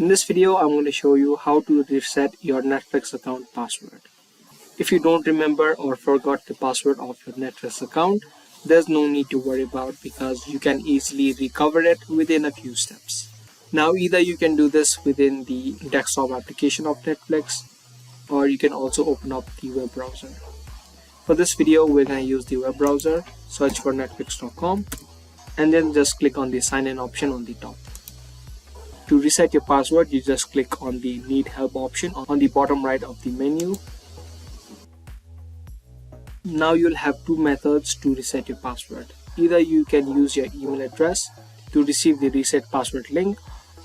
In this video, I'm going to show you how to reset your Netflix account password. If you don't remember or forgot the password of your Netflix account, there's no need to worry about because you can easily recover it within a few steps. Now either you can do this within the desktop application of Netflix, or you can also open up the web browser. For this video, we're going to use the web browser, search for netflix.com, and then just click on the sign in option on the top. To reset your password, you just click on the need help option on the bottom right of the menu. Now you'll have two methods to reset your password. Either you can use your email address to receive the reset password link,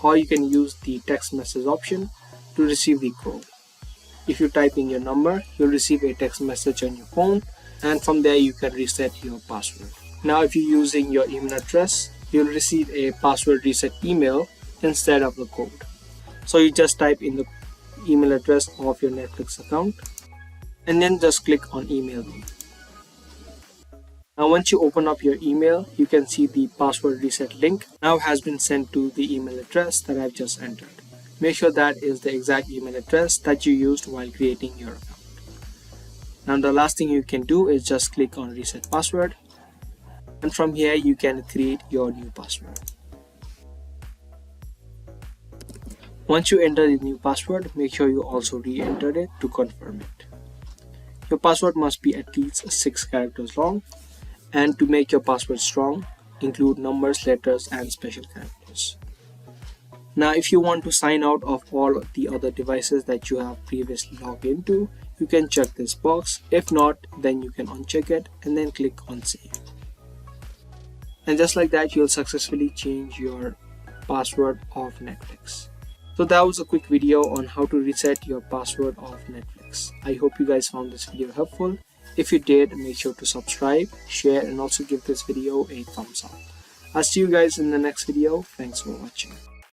or you can use the text message option to receive the code. If you type in your number, you'll receive a text message on your phone, and from there you can reset your password. Now if you're using your email address, you'll receive a password reset email instead of the code. So you just type in the email address of your Netflix account and then just click on email me. Now once you open up your email, you can see the password reset link now has been sent to the email address that I've just entered. Make sure that is the exact email address that you used while creating your account. Now the last thing you can do is just click on reset password, and from here you can create your new password. Once you enter the new password, make sure you also re-enter it to confirm it. Your password must be at least 6 characters long, and to make your password strong, include numbers, letters, and special characters. Now if you want to sign out of all the other devices that you have previously logged into, you can check this box. If not, then you can uncheck it and then click on save. And just like that, you'll successfully change your password of Netflix. So that was a quick video on how to reset your password of Netflix. I hope you guys found this video helpful. If you did, make sure to subscribe, share, and also give this video a thumbs up. I'll see you guys in the next video. Thanks for watching.